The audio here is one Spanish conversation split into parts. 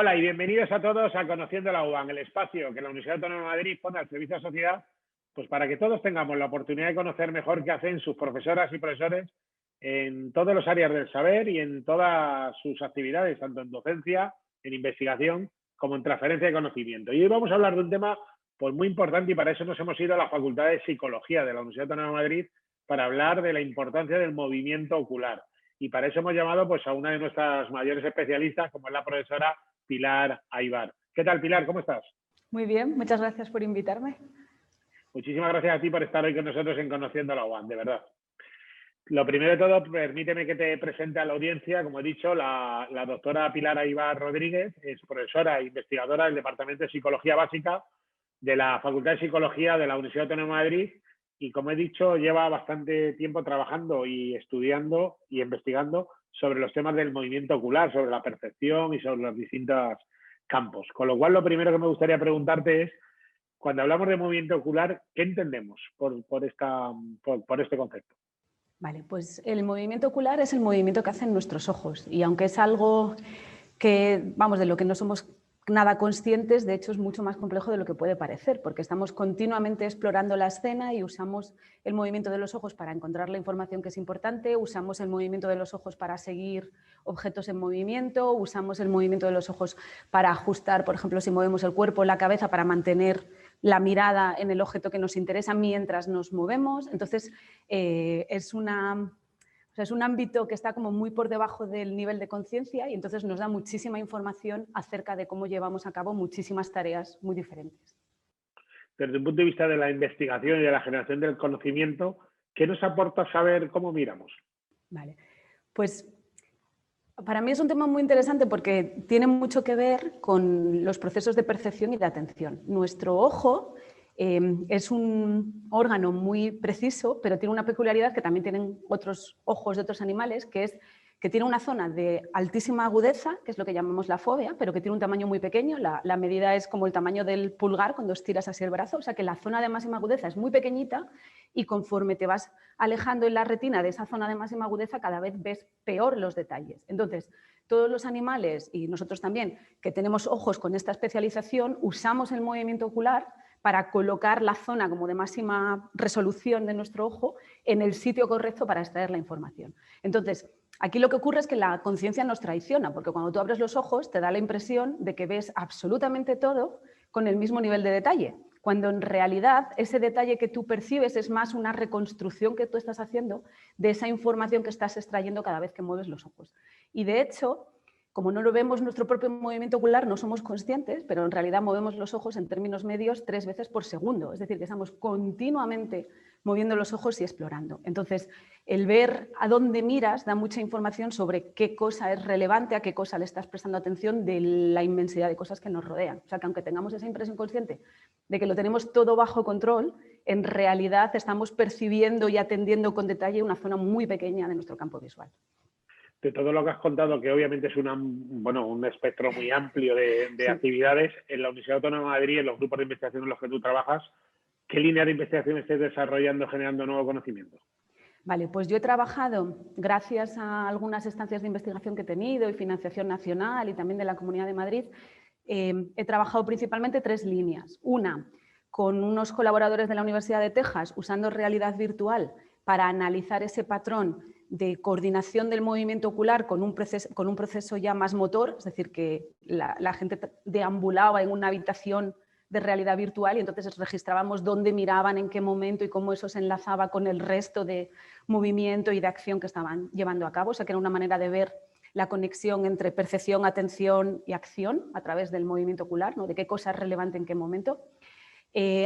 Hola y bienvenidos a todos a Conociendo la UBA, el espacio que la Universidad Autónoma de Madrid pone al servicio de la sociedad, pues para que todos tengamos la oportunidad de conocer mejor qué hacen sus profesoras y profesores en todas las áreas del saber y en todas sus actividades, tanto en docencia, en investigación, como en transferencia de conocimiento. Y hoy vamos a hablar de un tema pues, muy importante y para eso nos hemos ido a la Facultad de Psicología de la Universidad Autónoma de Madrid para hablar de la importancia del movimiento ocular. Y para eso hemos llamado pues, a una de nuestras mayores especialistas, como es la profesora Pilar Aybar. ¿Qué tal, Pilar? ¿Cómo estás? Muy bien, muchas gracias por invitarme. Muchísimas gracias a ti por estar hoy con nosotros en Conociendo la UAM, de verdad. Lo primero de todo, permíteme que te presente a la audiencia. Como he dicho, la doctora Pilar Aybar Rodríguez es profesora e investigadora del Departamento de Psicología Básica de la Facultad de Psicología de la Universidad Autónoma de Madrid y, como he dicho, lleva bastante tiempo trabajando y estudiando y investigando sobre los temas del movimiento ocular, sobre la percepción y sobre los distintos campos. Con lo cual, lo primero que me gustaría preguntarte es, cuando hablamos de movimiento ocular, ¿qué entendemos por este concepto? Vale, pues el movimiento ocular es el movimiento que hacen nuestros ojos y aunque es algo que, vamos, de lo que no somos nada conscientes, de hecho es mucho más complejo de lo que puede parecer, porque estamos continuamente explorando la escena y usamos el movimiento de los ojos para encontrar la información que es importante, usamos el movimiento de los ojos para seguir objetos en movimiento, usamos el movimiento de los ojos para ajustar, por ejemplo, si movemos el cuerpo o la cabeza para mantener la mirada en el objeto que nos interesa mientras nos movemos. Entonces, es un ámbito que está como muy por debajo del nivel de conciencia y entonces nos da muchísima información acerca de cómo llevamos a cabo muchísimas tareas muy diferentes. Desde un punto de vista de la investigación y de la generación del conocimiento, ¿qué nos aporta saber cómo miramos? Vale, pues para mí es un tema muy interesante porque tiene mucho que ver con los procesos de percepción y de atención. Nuestro ojo es un órgano muy preciso, pero tiene una peculiaridad que también tienen otros ojos de otros animales, que es que tiene una zona de altísima agudeza, que es lo que llamamos la fóvea, pero que tiene un tamaño muy pequeño. La medida es como el tamaño del pulgar cuando estiras así el brazo, o sea que la zona de máxima agudeza es muy pequeñita y conforme te vas alejando en la retina de esa zona de máxima agudeza, cada vez ves peor los detalles. Entonces, todos los animales, y nosotros también, que tenemos ojos con esta especialización, usamos el movimiento ocular para colocar la zona como de máxima resolución de nuestro ojo en el sitio correcto para extraer la información. Entonces, aquí lo que ocurre es que la conciencia nos traiciona, porque cuando tú abres los ojos te da la impresión de que ves absolutamente todo con el mismo nivel de detalle, cuando en realidad ese detalle que tú percibes es más una reconstrucción que tú estás haciendo de esa información que estás extrayendo cada vez que mueves los ojos. Y de hecho, como no lo vemos nuestro propio movimiento ocular, no somos conscientes, pero en realidad movemos los ojos en términos medios 3 veces por segundo. Es decir, que estamos continuamente moviendo los ojos y explorando. Entonces, el ver a dónde miras da mucha información sobre qué cosa es relevante, a qué cosa le estás prestando atención de la inmensidad de cosas que nos rodean. O sea, que aunque tengamos esa impresión consciente de que lo tenemos todo bajo control, en realidad estamos percibiendo y atendiendo con detalle una zona muy pequeña de nuestro campo visual. De todo lo que has contado, que obviamente es un espectro muy amplio de Sí. actividades, en la Universidad Autónoma de Madrid, en los grupos de investigación en los que tú trabajas, ¿qué línea de investigación estés desarrollando, generando nuevo conocimiento? Vale, pues yo he trabajado, gracias a algunas estancias de investigación que he tenido y financiación nacional y también de la Comunidad de Madrid, he trabajado principalmente 3 líneas. Una, con unos colaboradores de la Universidad de Texas usando realidad virtual para analizar ese patrón de coordinación del movimiento ocular con un proceso ya más motor, es decir, que la gente deambulaba en una habitación de realidad virtual y entonces registrábamos dónde miraban, en qué momento y cómo eso se enlazaba con el resto de movimiento y de acción que estaban llevando a cabo. O sea, que era una manera de ver la conexión entre percepción, atención y acción a través del movimiento ocular, ¿no? De qué cosa es relevante en qué momento.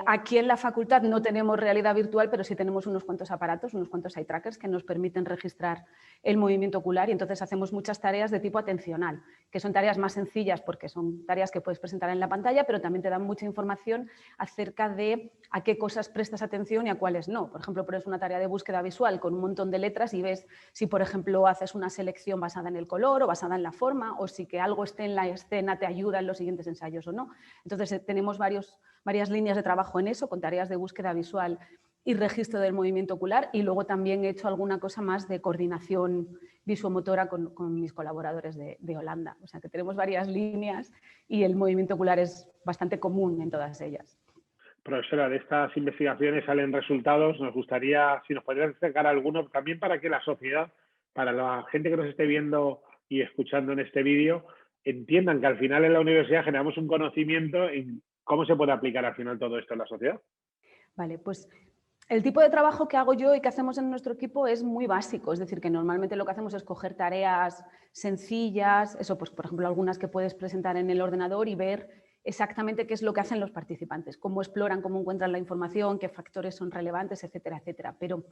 Aquí en la facultad no tenemos realidad virtual, pero sí tenemos unos cuantos aparatos, unos cuantos eye trackers que nos permiten registrar el movimiento ocular y entonces hacemos muchas tareas de tipo atencional, que son tareas más sencillas porque son tareas que puedes presentar en la pantalla, pero también te dan mucha información acerca de a qué cosas prestas atención y a cuáles no. Por ejemplo, pones una tarea de búsqueda visual con un montón de letras y ves si, por ejemplo, haces una selección basada en el color o basada en la forma o si que algo esté en la escena te ayuda en los siguientes ensayos o no. Entonces tenemos varias líneas de trabajo en eso, con tareas de búsqueda visual y registro del movimiento ocular, y luego también he hecho alguna cosa más de coordinación visuomotora con mis colaboradores de Holanda. O sea que tenemos varias líneas y el movimiento ocular es bastante común en todas ellas. Profesora, de estas investigaciones salen resultados. Nos gustaría, si nos podrías destacar alguno, también para que la sociedad, para la gente que nos esté viendo y escuchando en este vídeo, entiendan que al final en la universidad generamos un conocimiento en cómo se puede aplicar al final todo esto en la sociedad. Vale, pues el tipo de trabajo que hago yo y que hacemos en nuestro equipo es muy básico, es decir, que normalmente lo que hacemos es coger tareas sencillas, eso pues por ejemplo algunas que puedes presentar en el ordenador y ver exactamente qué es lo que hacen los participantes, cómo exploran, cómo encuentran la información, qué factores son relevantes, etcétera, etcétera. Pero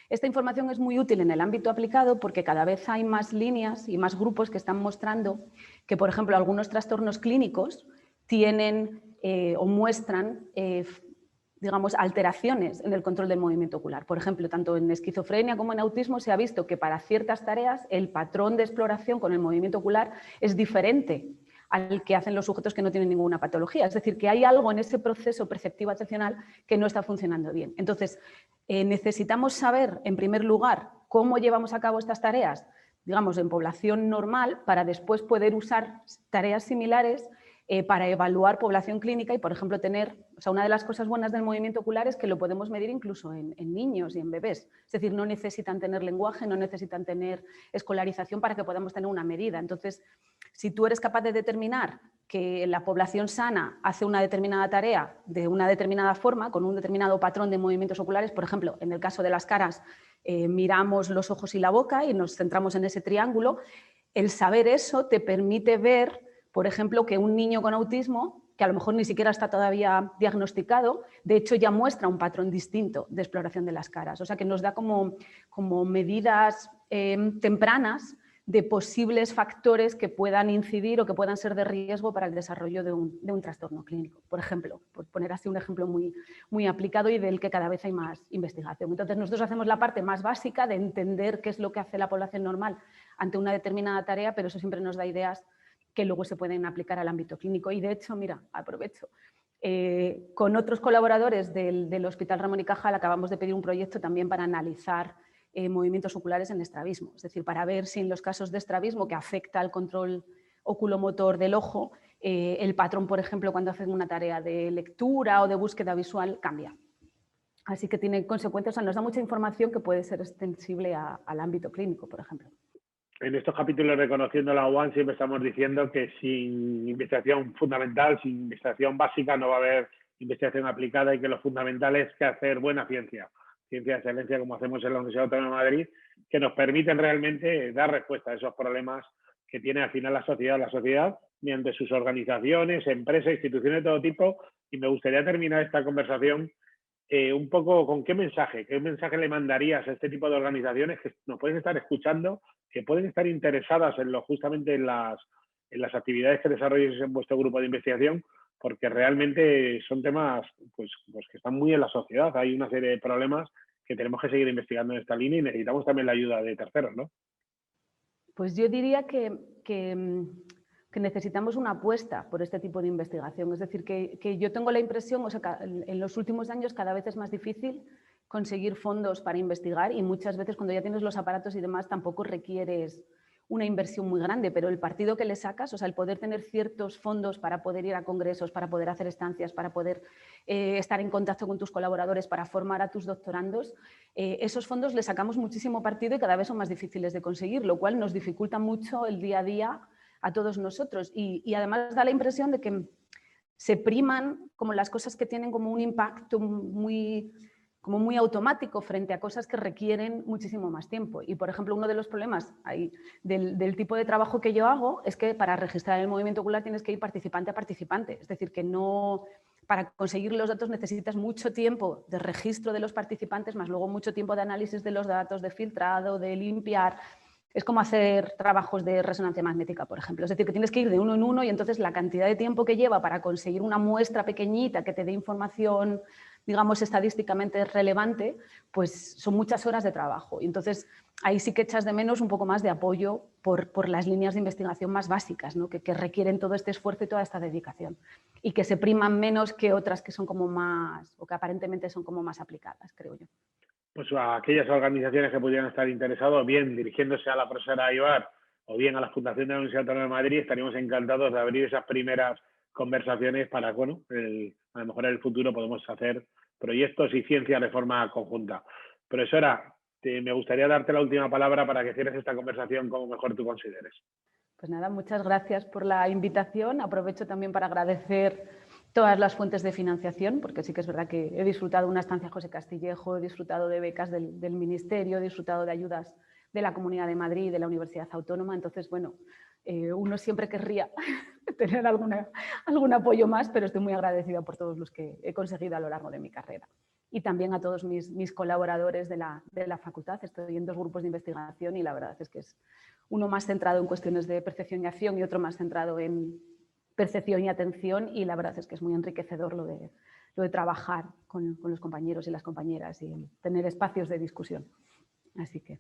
esta información es muy útil en el ámbito aplicado porque cada vez hay más líneas y más grupos que están mostrando que, por ejemplo, algunos trastornos clínicos tienen o muestran digamos, alteraciones en el control del movimiento ocular. Por ejemplo, tanto en esquizofrenia como en autismo se ha visto que para ciertas tareas el patrón de exploración con el movimiento ocular es diferente al que hacen los sujetos que no tienen ninguna patología. Es decir, que hay algo en ese proceso perceptivo atencional que no está funcionando bien. Entonces, necesitamos saber, en primer lugar, cómo llevamos a cabo estas tareas, digamos, en población normal, para después poder usar tareas similares para evaluar población clínica y, por ejemplo, tener, o sea, una de las cosas buenas del movimiento ocular es que lo podemos medir incluso en niños y en bebés. Es decir, no necesitan tener lenguaje, no necesitan tener escolarización para que podamos tener una medida. Entonces, si tú eres capaz de determinar que la población sana hace una determinada tarea de una determinada forma, con un determinado patrón de movimientos oculares, por ejemplo, en el caso de las caras, miramos los ojos y la boca y nos centramos en ese triángulo, el saber eso te permite ver, por ejemplo, que un niño con autismo, que a lo mejor ni siquiera está todavía diagnosticado, de hecho ya muestra un patrón distinto de exploración de las caras. O sea que nos da como medidas tempranas de posibles factores que puedan incidir o que puedan ser de riesgo para el desarrollo de un trastorno clínico. Por ejemplo, por poner así un ejemplo muy aplicado y del que cada vez hay más investigación. Entonces nosotros hacemos la parte más básica de entender qué es lo que hace la población normal ante una determinada tarea, pero eso siempre nos da ideas que luego se pueden aplicar al ámbito clínico. Y de hecho, mira, aprovecho, con otros colaboradores del Hospital Ramón y Cajal acabamos de pedir un proyecto también para analizar movimientos oculares en estrabismo, es decir, para ver si en los casos de estrabismo que afecta al control oculomotor del ojo, el patrón, por ejemplo, cuando hacen una tarea de lectura o de búsqueda visual cambia. Así que tiene consecuencias, o sea, nos da mucha información que puede ser extensible al ámbito clínico, por ejemplo. En estos capítulos de Conociendo la UAN siempre estamos diciendo que sin investigación fundamental, sin investigación básica, no va a haber investigación aplicada y que lo fundamental es que hacer buena ciencia, ciencia de excelencia como hacemos en la Universidad Autónoma de Madrid, que nos permiten realmente dar respuesta a esos problemas que tiene al final la sociedad mediante sus organizaciones, empresas, instituciones de todo tipo. Y me gustaría terminar esta conversación un poco con qué mensaje le mandarías a este tipo de organizaciones que nos pueden estar escuchando, que pueden estar interesadas en justamente en las actividades que desarrolléis en vuestro grupo de investigación, porque realmente son temas pues que están muy en la sociedad. Hay una serie de problemas que tenemos que seguir investigando en esta línea y necesitamos también la ayuda de terceros, ¿no? Pues yo diría que necesitamos una apuesta por este tipo de investigación. Es decir, que yo tengo la impresión, o sea, en los últimos años cada vez es más difícil conseguir fondos para investigar y muchas veces cuando ya tienes los aparatos y demás tampoco requieres una inversión muy grande, pero el partido que le sacas, o sea, el poder tener ciertos fondos para poder ir a congresos, para poder hacer estancias, para poder estar en contacto con tus colaboradores, para formar a tus doctorandos, esos fondos le sacamos muchísimo partido y cada vez son más difíciles de conseguir, lo cual nos dificulta mucho el día a día a todos nosotros y además da la impresión de que se priman como las cosas que tienen como un impacto muy automático frente a cosas que requieren muchísimo más tiempo. Y, por ejemplo, uno de los problemas ahí del tipo de trabajo que yo hago es que para registrar el movimiento ocular tienes que ir participante a participante. Es decir, que no, para conseguir los datos necesitas mucho tiempo de registro de los participantes, más luego mucho tiempo de análisis de los datos, de filtrado, de limpiar. Es como hacer trabajos de resonancia magnética, por ejemplo. Es decir, que tienes que ir de uno en uno y entonces la cantidad de tiempo que lleva para conseguir una muestra pequeñita que te dé información digamos, estadísticamente relevante, pues son muchas horas de trabajo. Y entonces ahí sí que echas de menos un poco más de apoyo por las líneas de investigación más básicas, ¿no? que requieren todo este esfuerzo y toda esta dedicación y que se priman menos que otras que son como más, o que aparentemente son como más aplicadas, creo yo. Pues a aquellas organizaciones que pudieran estar interesados, bien dirigiéndose a la profesora Ibar o bien a la Fundación de la Universidad Autónoma de Madrid, estaríamos encantados de abrir esas primeras conversaciones para, bueno, a lo mejor en el futuro podemos hacer proyectos y ciencia de forma conjunta. Profesora, me gustaría darte la última palabra para que cierres esta conversación como mejor tú consideres. Pues nada, muchas gracias por la invitación. Aprovecho también para agradecer todas las fuentes de financiación, porque sí que es verdad que he disfrutado de una estancia José Castillejo, he disfrutado de becas del Ministerio, he disfrutado de ayudas de la Comunidad de Madrid y de la Universidad Autónoma. Entonces, bueno, uno siempre querría tener algún apoyo más, pero estoy muy agradecida por todos los que he conseguido a lo largo de mi carrera. Y también a todos mis colaboradores de la facultad. Estoy en 2 grupos de investigación y la verdad es que es uno más centrado en cuestiones de percepción y acción y otro más centrado en percepción y atención, y la verdad es que es muy enriquecedor lo de trabajar con los compañeros y las compañeras y tener espacios de discusión. Así que...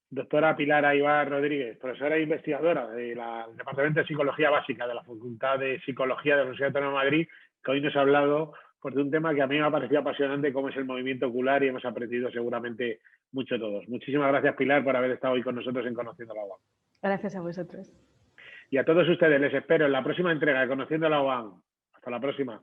Doctora Pilar Aybar Rodríguez, profesora e investigadora del Departamento de Psicología Básica de la Facultad de Psicología de la Universidad Autónoma de Madrid, que hoy nos ha hablado pues, de un tema que a mí me ha parecido apasionante, como es el movimiento ocular, y hemos aprendido seguramente mucho todos. Muchísimas gracias, Pilar, por haber estado hoy con nosotros en Conociendo la UAM. Gracias a vosotros. Y a todos ustedes les espero en la próxima entrega de Conociendo la UAM. Hasta la próxima.